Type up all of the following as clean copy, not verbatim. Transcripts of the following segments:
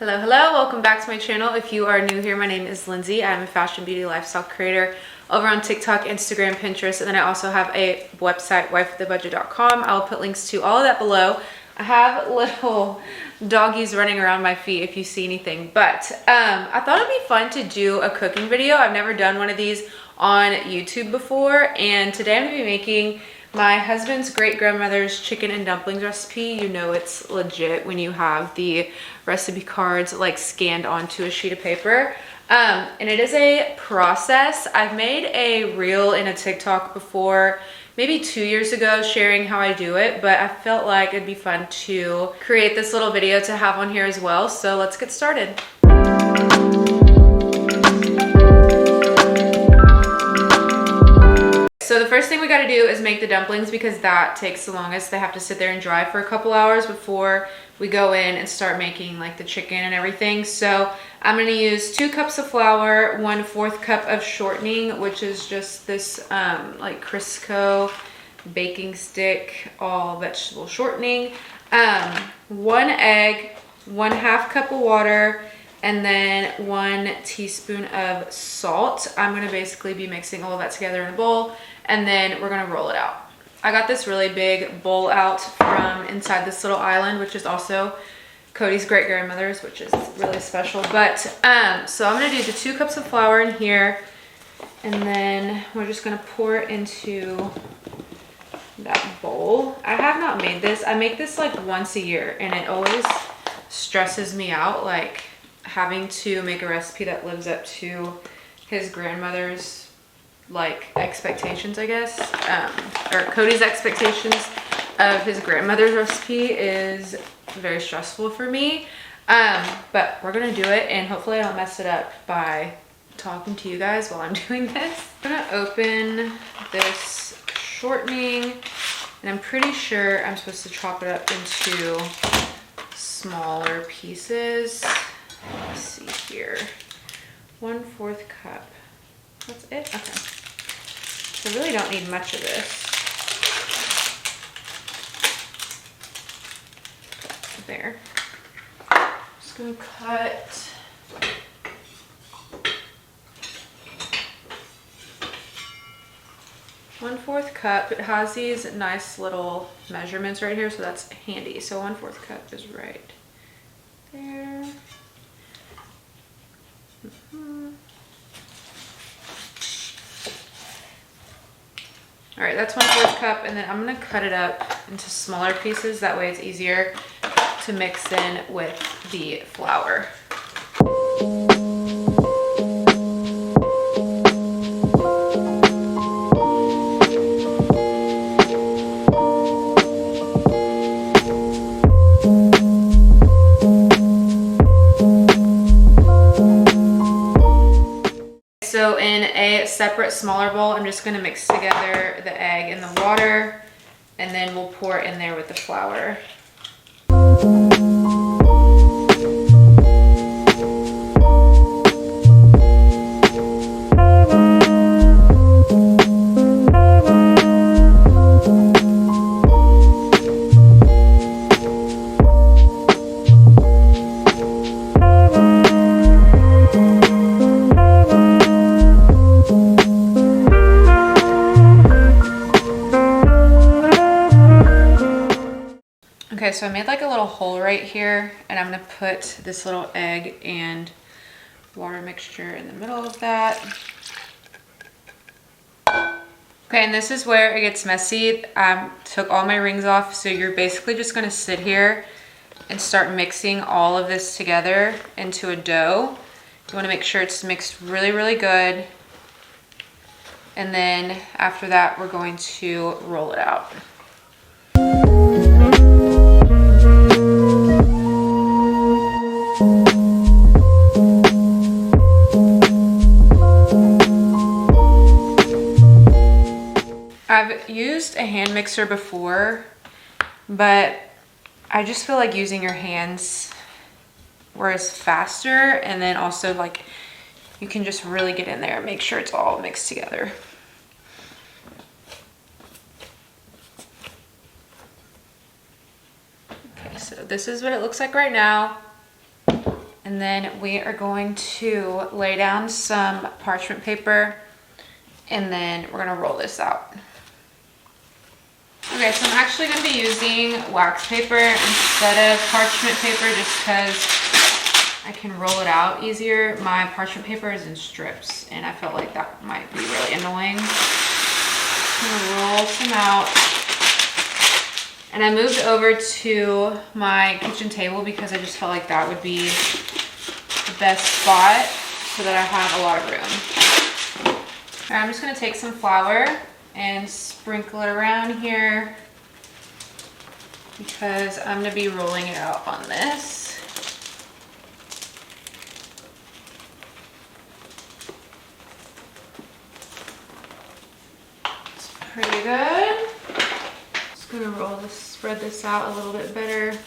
Hello, hello, welcome back to my channel. If you are new here, my name is Lindsay. I'm a fashion, beauty, lifestyle creator over on TikTok, Instagram, Pinterest, and then I also have a website, wifewiththebudget.com. I'll put links to all of that below. I have little doggies running around my feet if you see anything, but I thought it'd be fun to do a cooking video. I've never done one of these on YouTube before, and today I'm gonna be making my husband's great-grandmother's chicken and dumplings recipe. You know it's legit when you have the recipe cards like scanned onto a sheet of paper. And it is a process. I've made a reel in a TikTok before, maybe 2 years ago, sharing how I do it, but I felt like it'd be fun to create this little video to have on here as well. So let's get started. So the first thing we got to do is make the dumplings because that takes the longest. They have to sit there and dry for a couple hours before we go in and start making like the chicken and everything. So I'm going to use 2 cups of flour, 1/4 cup of shortening, which is just this like Crisco baking stick, all vegetable shortening, 1 egg, 1/2 cup of water, and then 1 teaspoon of salt. I'm going to basically be mixing all of that together in a bowl, and then we're going to roll it out. I got this really big bowl out from inside this little island, which is also Cody's great-grandmother's, which is really special. But so I'm going to do the 2 cups of flour in here, and then we're just going to pour it into that bowl. I have not made this. I make this like once a year, and it always stresses me out, like having to make a recipe that lives up to his grandmother's like expectations, I guess, or Cody's expectations of his grandmother's recipe is very stressful for me. But we're gonna do it, and hopefully I don't mess it up by talking to you guys while I'm doing this. I'm gonna open this shortening, and I'm pretty sure I'm supposed to chop it up into smaller pieces. Let's see here, 1/4 cup. That's it? Okay. I really don't need much of this. There. Just gonna cut one-4 cup. It has these nice little measurements right here, so that's handy. So 1/4 cup is right there. All right, that's 1/4 cup, and then I'm gonna cut it up into smaller pieces. That way it's easier to mix in with the flour. So in a separate smaller bowl, I'm just going to mix together the egg and the water, and then we'll pour it in there with the flour. Okay, so I made like a little hole right here, and I'm gonna put this little egg and water mixture in the middle of that. Okay, and this is where it gets messy. I took all my rings off, so you're basically just gonna sit here and start mixing all of this together into a dough. You wanna make sure it's mixed really, really good. And then after that, we're going to roll it out. I've used a hand mixer before, but I just feel like using your hands whereas faster, and then also like you can just really get in there and make sure it's all mixed together. Okay, so this is what it looks like right now. And then we are going to lay down some parchment paper and then we're gonna roll this out. Okay, so I'm actually gonna be using wax paper instead of parchment paper just because I can roll it out easier. My parchment paper is in strips and I felt like that might be really annoying. I'm gonna roll some out. And I moved over to my kitchen table because I just felt like that would be the best spot so that I have a lot of room. All right, I'm just gonna take some flour and sprinkle it around here because I'm gonna be rolling it out on this. It's pretty good. Just gonna roll this, spread this out a little bit better.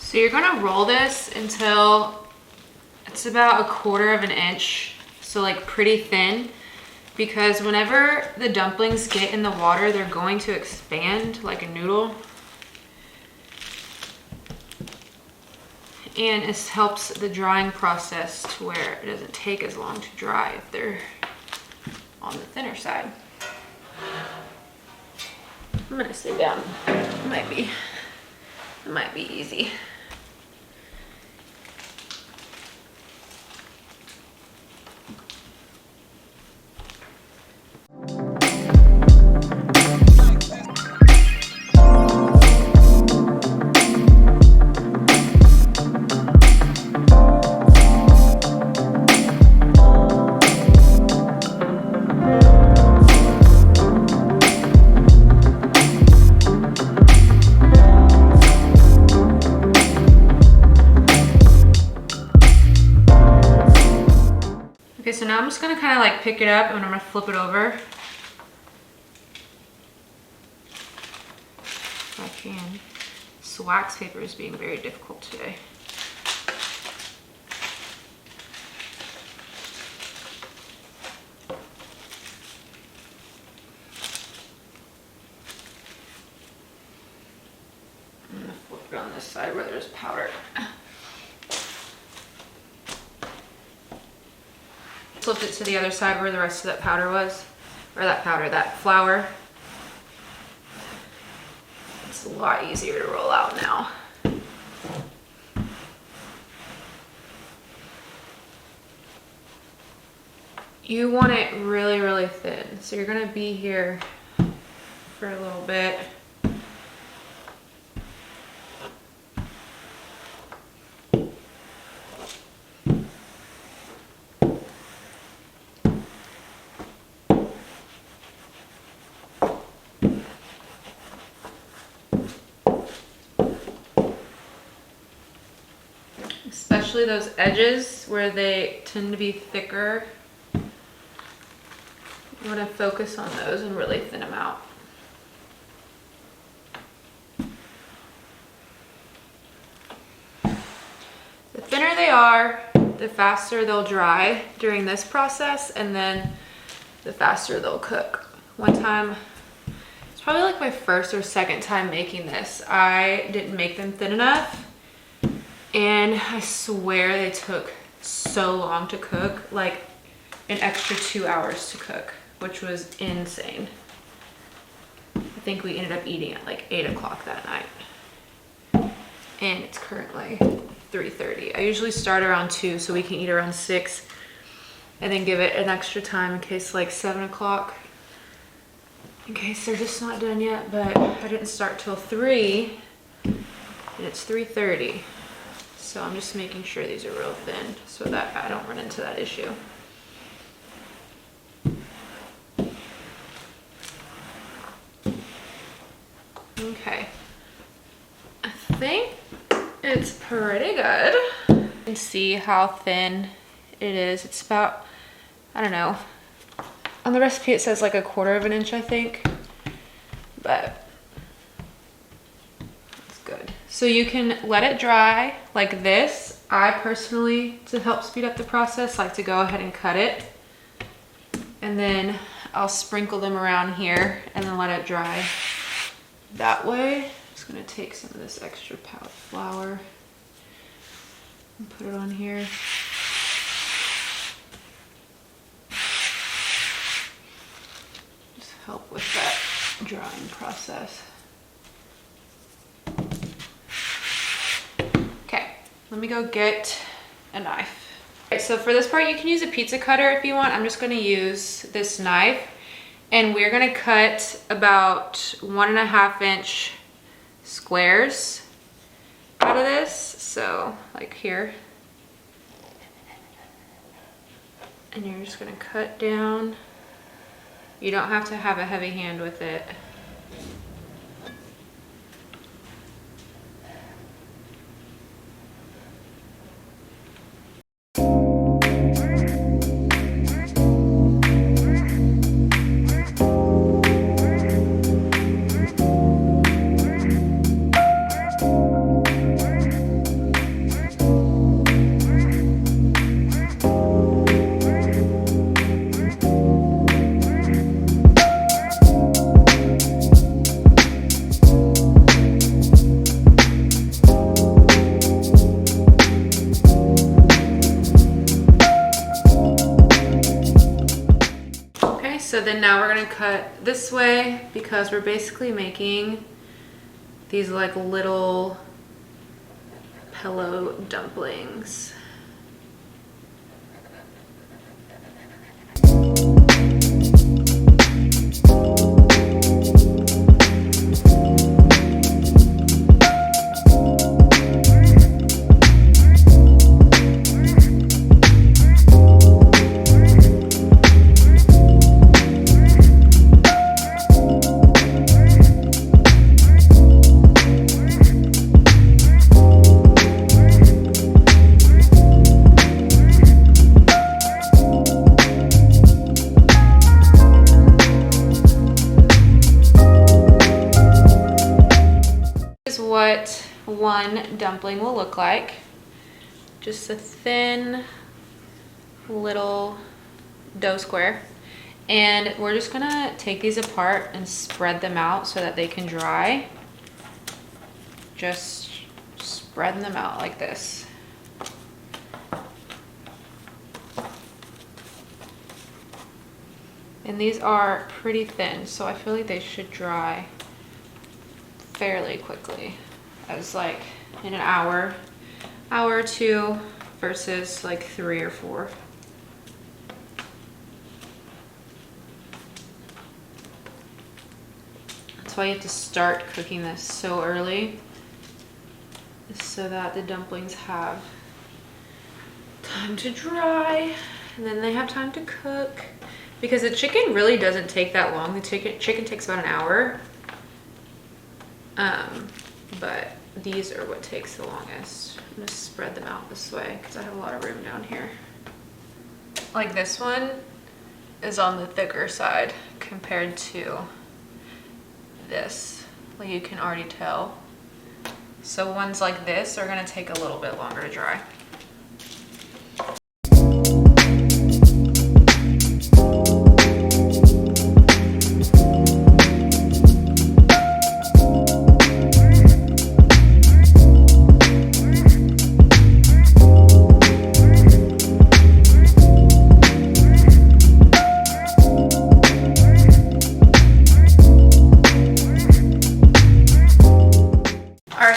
So you're gonna roll this until it's about 1/4 of an inch, so like pretty thin, because whenever the dumplings get in the water, they're going to expand like a noodle. And it helps the drying process to where it doesn't take as long to dry if they're on the thinner side. I'm gonna sit down. It might be easy. Okay, so now I'm just gonna kind of like pick it up and I'm gonna flip it over. If I can. This wax paper is being very difficult today. I'm gonna flip it on this side where there's powder. Flipped it to the other side where the rest of that powder was, or that flour. It's a lot easier to roll out now. You want it really, really thin. So you're gonna be here for a little bit. Especially those edges where they tend to be thicker. You want to focus on those and really thin them out. The thinner they are, the faster they'll dry during this process, and then the faster they'll cook. One time, it's probably like my first or second time making this, I didn't make them thin enough. And I swear they took so long to cook, like an extra 2 hours to cook, which was insane. I think we ended up eating at like 8 o'clock that night. And it's currently 3:30. I usually start around 2 so we can eat around 6 and then give it an extra time in case like 7 o'clock, in case they're just not done yet. But I didn't start till 3 and it's 3:30. So I'm just making sure these are real thin so that I don't run into that issue. Okay. I think it's pretty good. You can see how thin it is. It's about, I don't know. On the recipe it says like 1/4 of an inch, I think. But it's good. So you can let it dry like this. I personally, to help speed up the process, like to go ahead and cut it. And then I'll sprinkle them around here and then let it dry that way. I'm just gonna take some of this extra powdered flour and put it on here. Just help with that drying process. Okay, let me go get a knife. Okay, so for this part, you can use a pizza cutter if you want. I'm just gonna use this knife, and we're gonna cut about 1.5 inch squares out of this. So like here. And you're just gonna cut down. You don't have to have a heavy hand with it. So then now we're gonna cut this way because we're basically making these like little pillow dumplings. What one dumpling will look like. Just a thin little dough square. And we're just gonna take these apart and spread them out so that they can dry. Just spreading them out like this. And these are pretty thin, so I feel like they should dry fairly quickly, as like in an hour or two versus like 3 or 4. That's why you have to start cooking this so early, so that the dumplings have time to dry and then they have time to cook, because the chicken really doesn't take that long. The chicken takes about an hour. But these are what takes the longest. I'm gonna spread them out this way because I have a lot of room down here. Like this one is on the thicker side compared to this. Like you can already tell. So ones like this are gonna take a little bit longer to dry.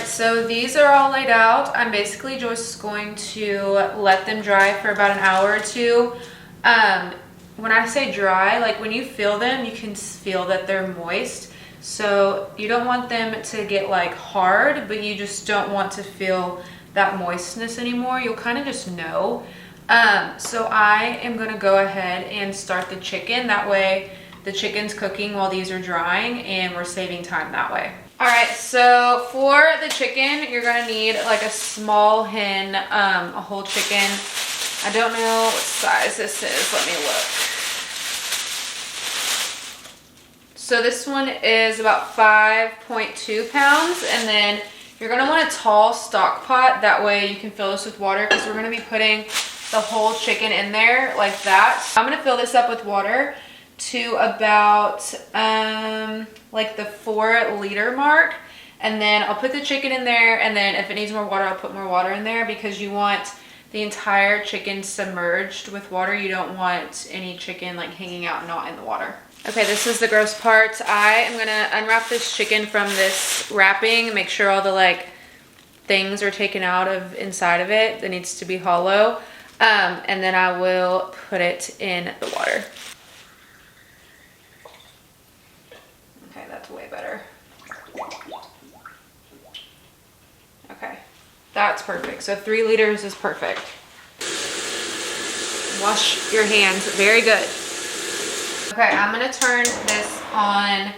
So these are all laid out. I'm basically just going to let them dry for about an hour or two. When I say dry, like when you feel them, you can feel that they're moist. So you don't want them to get like hard, but you just don't want to feel that moistness anymore. You'll kind of just know. So I am gonna go ahead and start the chicken. That way the chicken's cooking while these are drying and we're saving time that way. All right, so for the chicken, you're gonna need like a small hen, a whole chicken. I don't know what size this is. Let me look. So this one is about 5.2 pounds, and then you're gonna want a tall stock pot. That way you can fill this with water because we're gonna be putting the whole chicken in there like that. I'm gonna fill this up with water to about like the 4-liter mark, and then I'll put the chicken in there, and then if it needs more water, I'll put more water in there because you want the entire chicken submerged with water. You don't want any chicken like hanging out not in the water. Okay, this is the gross part. I am gonna unwrap this chicken from this wrapping and make sure all the like things are taken out of inside of it. It needs to be hollow. And then I will put it in the water. Okay, that's way better. Okay, that's perfect. So 3 liters is perfect. Wash your hands, very good. Okay, I'm gonna turn this on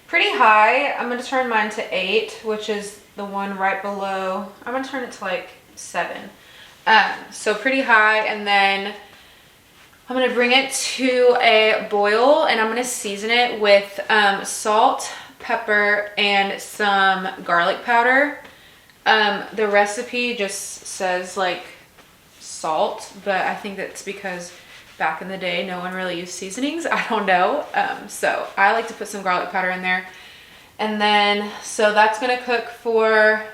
pretty high. I'm gonna turn mine to 8, which is the one right below. I'm gonna turn it to like 7. So pretty high, and then I'm gonna bring it to a boil, and I'm gonna season it with salt, pepper, and some garlic powder. The recipe just says like salt, but I think that's because back in the day no one really used seasonings. I don't know. So I like to put some garlic powder in there, and then so that's gonna cook for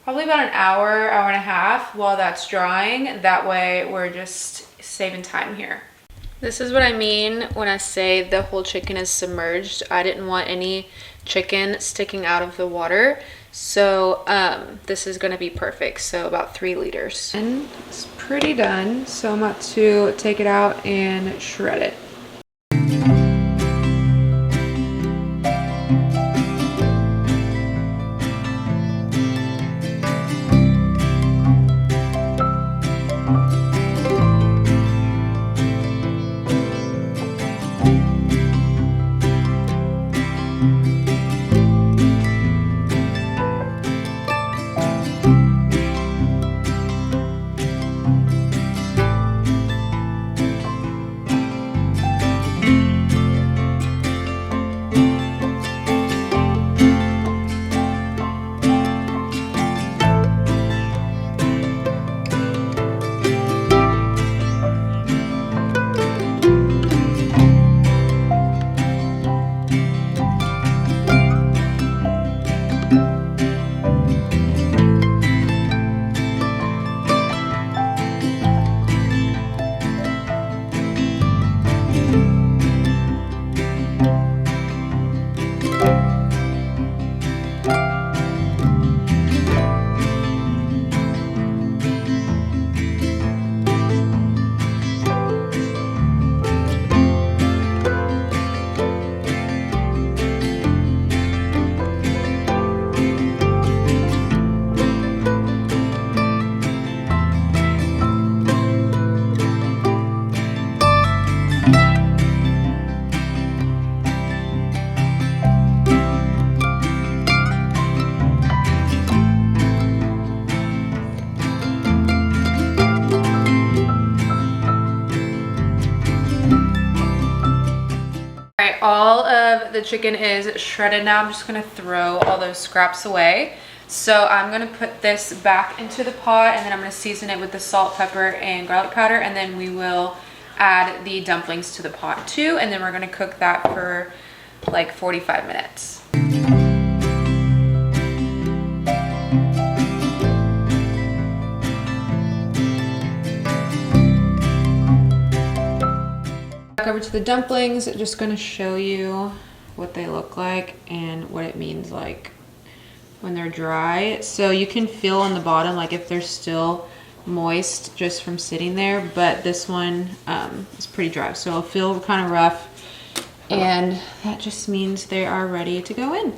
probably about an hour, hour and a half while that's drying. That way we're just saving time here. This is what I mean when I say the whole chicken is submerged. I didn't want any chicken sticking out of the water. So this is gonna be perfect. So about 3 liters. And it's pretty done. So I'm about to take it out and shred it. All of the chicken is shredded now. I'm just gonna throw all those scraps away. So I'm gonna put this back into the pot, and then I'm gonna season it with the salt, pepper, and garlic powder, and then we will add the dumplings to the pot too, and then we're gonna cook that for like 45 minutes. Over to the dumplings, just going to show you what they look like and what it means like when they're dry. So you can feel on the bottom like if they're still moist just from sitting there, but this one is pretty dry, so it'll feel kind of rough, and that just means they are ready to go in.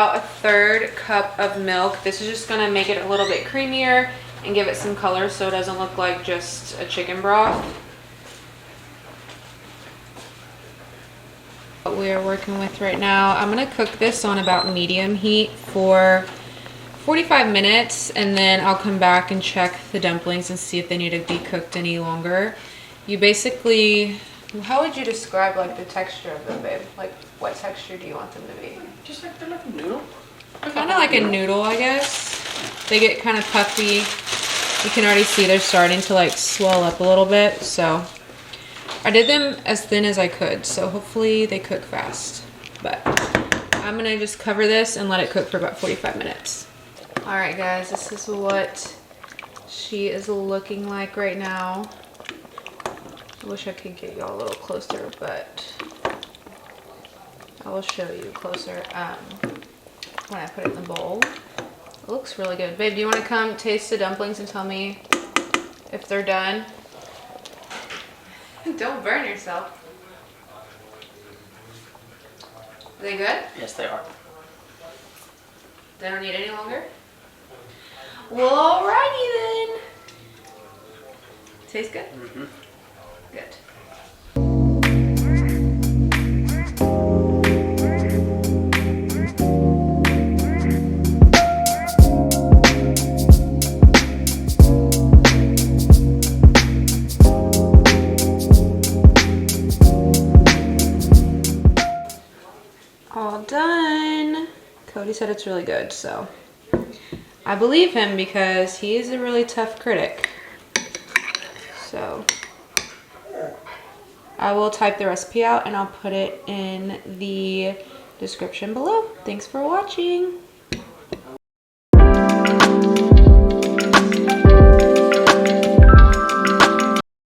about a 1/3 cup of milk. This is just gonna make it a little bit creamier and give it some color so it doesn't look like just a chicken broth. What we are working with right now, I'm gonna cook this on about medium heat for 45 minutes, and then I'll come back and check the dumplings and see if they need to be cooked any longer. You basically, how would you describe like the texture of them, babe? Like what texture do you want them to be? Just like they're like a noodle. Kind of like a noodle, I guess. They get kind of puffy. You can already see they're starting to like swell up a little bit. So I did them as thin as I could, so hopefully they cook fast. But I'm gonna just cover this and let it cook for about 45 minutes. All right, guys, this is what she is looking like right now. I wish I could get y'all a little closer, but I will show you closer when I put it in the bowl. It looks really good. Babe, do you want to come taste the dumplings and tell me if they're done? Don't burn yourself. Are they good? Yes, they are. They don't need any longer? Well, alrighty then. Tastes good? Mm-hmm. Good. All done. Cody said it's really good, so I believe him because he is a really tough critic. So I will type the recipe out and I'll put it in the description below. Thanks for watching.